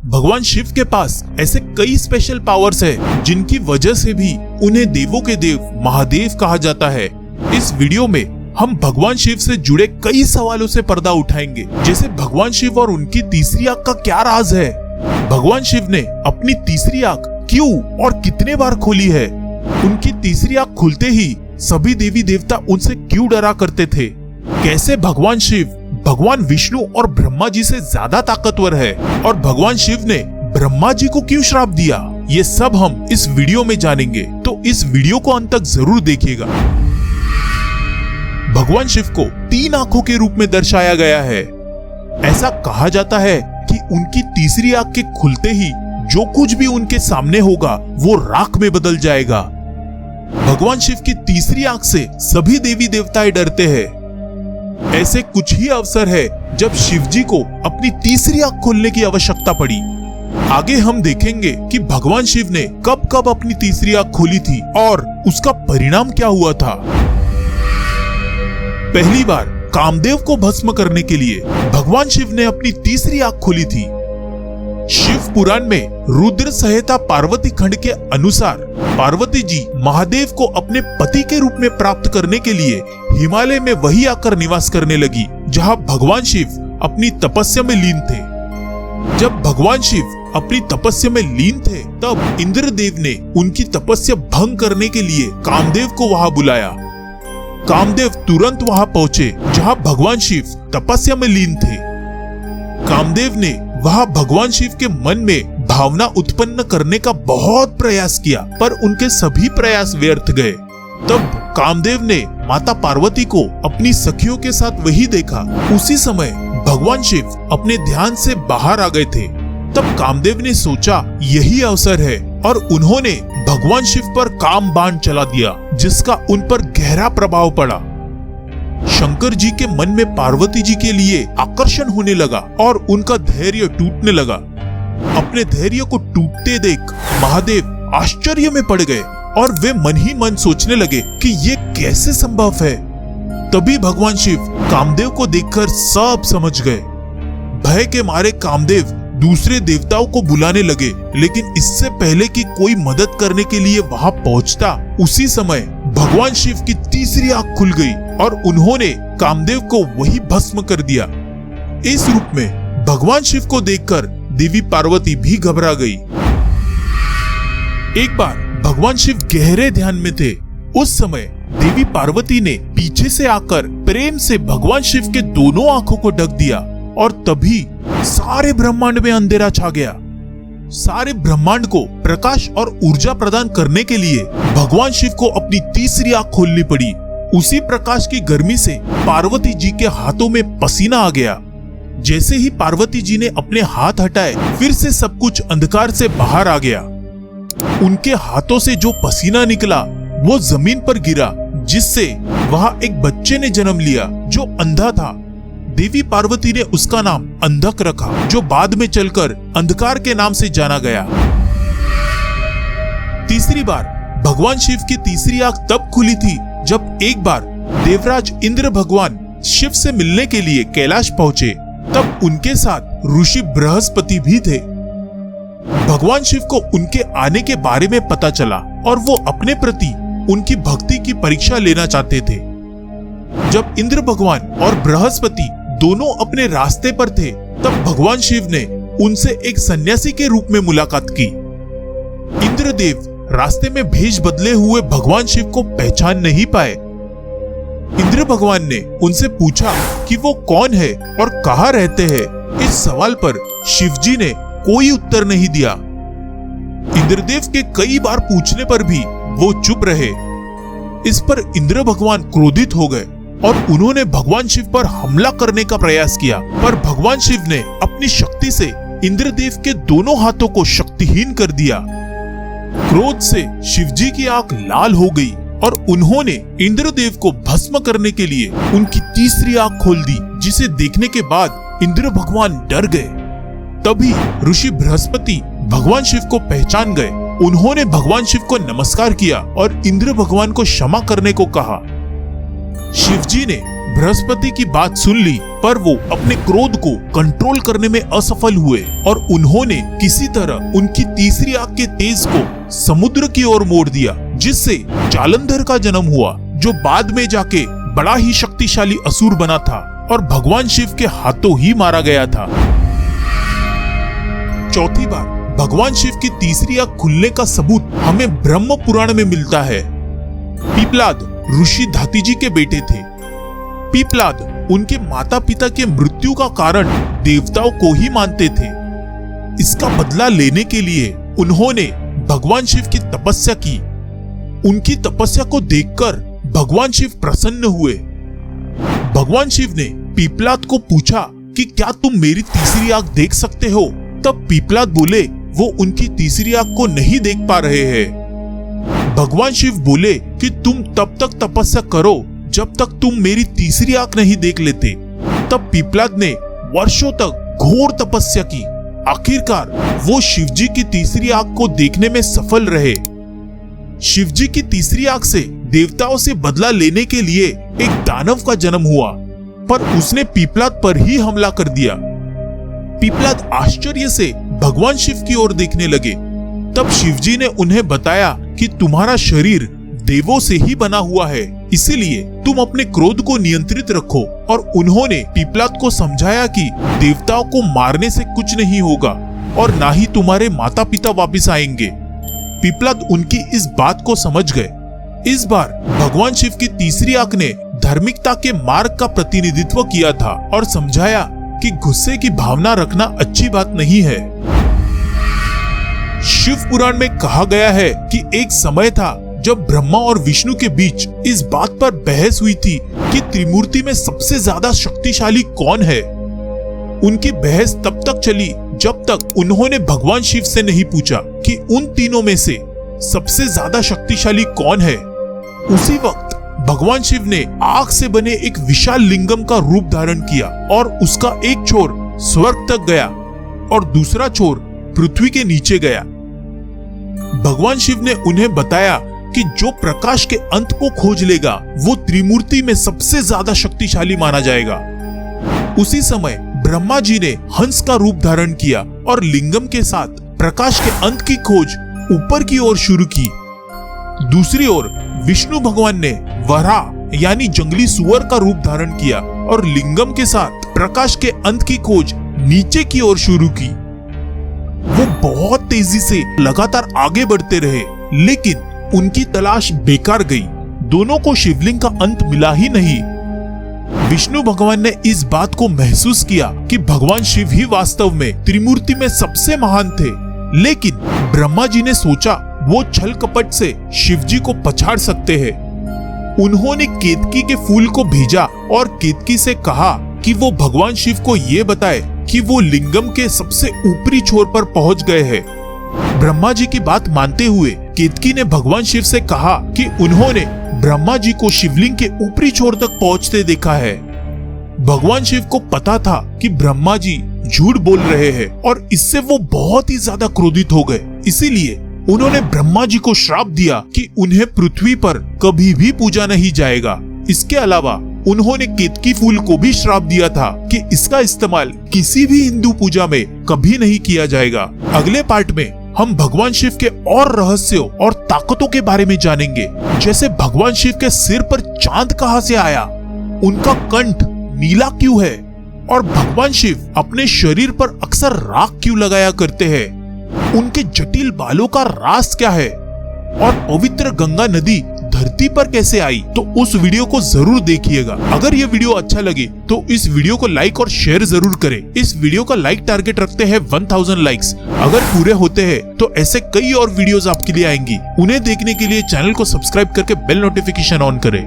भगवान शिव के पास ऐसे कई स्पेशल पावर्स है जिनकी वजह से भी उन्हें देवों के देव महादेव कहा जाता है। इस वीडियो में हम भगवान शिव से जुड़े कई सवालों से पर्दा उठाएंगे, जैसे भगवान शिव और उनकी तीसरी आंख का क्या राज है, भगवान शिव ने अपनी तीसरी आंख क्यों और कितने बार खोली है, उनकी तीसरी आंख खुलते ही सभी देवी देवता उनसे क्यों डरा करते थे, कैसे भगवान शिव भगवान विष्णु और ब्रह्मा जी से ज्यादा ताकतवर है और भगवान शिव ने ब्रह्मा जी को क्यों श्राप दिया, ये सब हम इस वीडियो में जानेंगे, तो इस वीडियो को अंत तक जरूर देखिएगा। भगवान शिव को 3 आंखों के रूप में दर्शाया गया है। ऐसा कहा जाता है कि उनकी तीसरी आंख के खुलते ही जो कुछ भी उनके सामने होगा वो राख में बदल जाएगा। भगवान शिव की तीसरी आंख से सभी देवी देवताएं डरते हैं। ऐसे कुछ ही अवसर है जब शिव जी को अपनी तीसरी आंख खोलने की आवश्यकता पड़ी। आगे हम देखेंगे कि भगवान शिव ने कब कब अपनी तीसरी आंख खोली थी और उसका परिणाम क्या हुआ था। पहली बार कामदेव को भस्म करने के लिए भगवान शिव ने अपनी तीसरी आंख खोली थी। शिव पुराण में रुद्र संहिता पार्वती खंड के अनुसार पार्वती जी महादेव को अपने पति के रूप में प्राप्त करने के लिए हिमालय में वही आकर निवास करने लगी जहां भगवान शिव अपनी तपस्या में लीन थे। जब भगवान शिव अपनी तपस्या में लीन थे तब इंद्रदेव ने उनकी तपस्या भंग करने के लिए कामदेव को वहां बुलाया। कामदेव तुरंत वहां पहुंचे जहां भगवान शिव तपस्या में लीन थे। कामदेव ने वहां भगवान शिव के मन में भावना उत्पन्न करने का बहुत प्रयास किया, पर उनके सभी प्रयास व्यर्थ गए। तब कामदेव ने माता पार्वती को अपनी सखियों के साथ वही देखा। उसी समय भगवान शिव अपने ध्यान से बाहर आ गए थे। तब कामदेव ने सोचा यही अवसर है और उन्होंने भगवान शिव पर काम बाण चला दिया, जिसका उन पर गहरा प्रभाव पड़ा। शंकर जी के मन में पार्वती जी के लिए आकर्षण होने लगा और उनका धैर्य टूटने लगा। अपने धैर्य को टूटते देख महादेव आश्चर्य में पड़ गए और वे मन ही मन सोचने लगे कि ये कैसे संभव है। तभी भगवान शिव कामदेव को देखकर सब समझ गए। भय के मारे कामदेव दूसरे देवताओं को बुलाने लगे, लेकिन इससे पहले कि कोई मदद करने के लिए वहां पहुंचता, उसी समय भगवान शिव की तीसरी आंख खुल गई और उन्होंने कामदेव को वही भस्म कर दिया। इस रूप में भगवान शिव को देखकर देवी पार्वती भी घबरा गई। एक बार भगवान शिव गहरे ध्यान में थे। उस समय देवी पार्वती ने पीछे से आकर प्रेम से भगवान शिव के दोनों आंखों को ढक दिया और तभी सारे ब्रह्मांड में अंधेरा छा गया। सारे ब्रह्मांड को प्रकाश और ऊर्जा प्रदान करने के लिए भगवान शिव को अपनी तीसरी आंख खोलनी पड़ी। उसी प्रकाश की गर्मी से पार्वती जी के हाथों में पसीना आ गया। जैसे ही पार्वती जी ने अपने हाथ हटाए, फिर से सब कुछ अंधकार से बाहर आ गया। उनके हाथों से जो पसीना निकला वो जमीन पर गिरा, जिससे वहां एक बच्चे ने जन्म लिया जो अंधा था। देवी पार्वती ने उसका नाम अंधक रखा, जो बाद में चलकर अंधकार के नाम से जाना गया। तीसरी बार भगवान शिव की तीसरी आंख तब खुली थी जब एक बार देवराज इंद्र भगवान शिव से मिलने के लिए कैलाश पहुंचे। तब उनके साथ ऋषि बृहस्पति भी थे। भगवान शिव को उनके आने के बारे में पता चला और वो अपने प्रति उनकी भक्ति की परीक्षा लेना चाहते थे। जब इंद्र भगवान और बृहस्पति दोनों अपने रास्ते पर थे, तब भगवान शिव ने उनसे एक सन्यासी के रूप में मुलाकात की। इंद्रदेव रास्ते में भेष बदले हुए भगवान शिव को पहचान नहीं पाए। इंद्र भगवान ने उनसे पूछा कि वो कौन है और कहाँ रहते हैं। इस सवाल पर शिवजी ने कोई उत्तर नहीं दिया। इंद्रदेव के कई बार पूछने पर भी वो चुप रहे। इस पर इंद्र भगवान क्रोधित हो गए और उन्होंने भगवान शिव पर हमला करने का प्रयास किया, पर भगवान शिव ने अपनी शक्ति से इंद्रदेव के दोनों हाथों को शक्तिहीन कर दिया। क्रोध से शिवजी की आंख लाल हो गई और उन्होंने इंद्रदेव को भस्म करने के लिए उनकी तीसरी आंख खोल दी, जिसे देखने के बाद इंद्र भगवान डर गए। तभी ऋषि बृहस्पति भगवान शिव को पहचान गए। उन्होंने भगवान शिव को नमस्कार किया और इंद्र भगवान को क्षमा करने को कहा। शिवजी ने बृहस्पति की बात सुन ली, पर वो अपने क्रोध को कंट्रोल करने में असफल हुए और उन्होंने किसी तरह उनकी तीसरी आंख के तेज को समुद्र की ओर मोड़ दिया, जिससे जालंधर का जन्म हुआ, जो बाद में जाके बड़ा ही शक्तिशाली असुर बना था और भगवान शिव के हाथों ही मारा गया था। चौथी बार भगवान शिव की तीसरी आंख खुलने का सबूत हमें ब्रह्म पुराण में मिलता है। पीपलाद ऋषि धातीजी के बेटे थे। पीपलाद उनके माता पिता के मृत्यु का कारण देवताओं को ही मानते थे। इसका बदला लेने के लिए उन्होंने भगवान शिव की तपस्या की। उनकी तपस्या को देखकर भगवान शिव प्रसन्न हुए। भगवान शिव ने पीपलाद को पूछा कि क्या तुम मेरी तीसरी आंख देख सकते हो? तब पीपलाद बोले वो उनकी तीसरी आंख को नहीं देख पा रहे हैं। भगवान शिव बोले कि तुम तब तक तपस्या करो जब तक तुम मेरी तीसरी आंख नहीं देख लेते। तब पीपलाद ने वर्षों तक घोर तपस्या की। आखिरकार वो शिवजी की तीसरी आंख को देखने में सफल रहे। शिवजी की तीसरी आंख से देवताओं से बदला लेने के लिए एक दानव का जन्म हुआ, पर उसने पीपलाद पर ही हमला कर दिया। पीपलाद आश्चर्य से भगवान शिव की ओर देखने लगे। तब शिवजी ने उन्हें बताया कि तुम्हारा शरीर देवों से ही बना हुआ है, इसीलिए तुम अपने क्रोध को नियंत्रित रखो। और उन्होंने पीपलाद को समझाया कि देवताओं को मारने से कुछ नहीं होगा और ना ही तुम्हारे माता पिता वापस आएंगे। पीपलाद उनकी इस बात को समझ गए। इस बार भगवान शिव की तीसरी आंख ने धार्मिकता के मार्ग का प्रतिनिधित्व किया था और समझाया कि गुस्से की भावना रखना अच्छी बात नहीं है। शिव पुराण में कहा गया है कि एक समय था जब ब्रह्मा और विष्णु के बीच इस बात पर बहस हुई थी कि त्रिमूर्ति में सबसे ज्यादा शक्तिशाली कौन है। उनकी बहस तब तक चली जब तक उन्होंने भगवान शिव से नहीं पूछा कि उन तीनों में से सबसे ज्यादा शक्तिशाली कौन है। उसी वक्त भगवान शिव ने आग से बने एक विशाल लिंगम का रूप धारण किया और उसका एक छोर स्वर्ग तक गया और दूसरा छोर पृथ्वी के नीचे गया। भगवान शिव ने उन्हें बताया कि जो प्रकाश के अंत को खोज लेगा वो त्रिमूर्ति में सबसे ज्यादा शक्तिशाली माना जाएगा। उसी समय ब्रह्मा जी ने हंस का रूप धारण किया और लिंगम के साथ प्रकाश के अंत की खोज ऊपर की ओर शुरू की। दूसरी ओर विष्णु भगवान ने वराह यानी जंगली सुअर का रूप धारण किया और लिंगम के साथ प्रकाश के अंत की खोज नीचे की ओर शुरू की। वो बहुत तेजी से लगातार आगे बढ़ते रहे, लेकिन उनकी तलाश बेकार गई। दोनों को शिवलिंग का अंत मिला ही नहीं। विष्णु भगवान ने इस बात को महसूस किया कि भगवान शिव ही वास्तव में त्रिमूर्ति में सबसे महान थे, लेकिन ब्रह्मा जी ने सोचा वो छल कपट से शिवजी को पछाड़ सकते हैं। उन्होंने केतकी के फूल को भेजा और केतकी से कहा कि वो भगवान शिव को ये बताए कि वो लिंगम के सबसे ऊपरी छोर पर पहुंच गए हैं। ब्रह्मा जी की बात मानते हुए केतकी ने भगवान शिव से कहा कि उन्होंने ब्रह्मा जी को शिवलिंग के ऊपरी छोर तक पहुंचते देखा है। भगवान शिव को पता था कि ब्रह्मा जी झूठ बोल रहे हैं और इससे वो बहुत ही ज्यादा क्रोधित हो गए। इसीलिए उन्होंने ब्रह्मा जी को श्राप दिया कि उन्हें पृथ्वी पर कभी भी पूजा नहीं जाएगा। इसके अलावा उन्होंने केतकी फूल को भी श्राप दिया था कि इसका इस्तेमाल किसी भी हिंदू पूजा में कभी नहीं किया जाएगा। अगले पार्ट में हम भगवान शिव के और रहस्यों और ताकतों के बारे में जानेंगे, जैसे भगवान शिव के सिर पर चांद कहां से आया, उनका कंठ नीला क्यों है और भगवान शिव अपने शरीर पर अक्सर राख क्यों लगाया करते हैं, उनके जटिल बालों का राज क्या है और पवित्र गंगा नदी धरती पर कैसे आई। तो उस वीडियो को जरूर देखिएगा। अगर ये वीडियो अच्छा लगे तो इस वीडियो को लाइक और शेयर जरूर करें। इस वीडियो का लाइक टारगेट रखते हैं 1000 लाइक्स। अगर पूरे होते हैं तो ऐसे कई और वीडियोस आपके लिए आएंगी। उन्हें देखने के लिए चैनल को सब्सक्राइब करके बेल नोटिफिकेशन ऑन करें।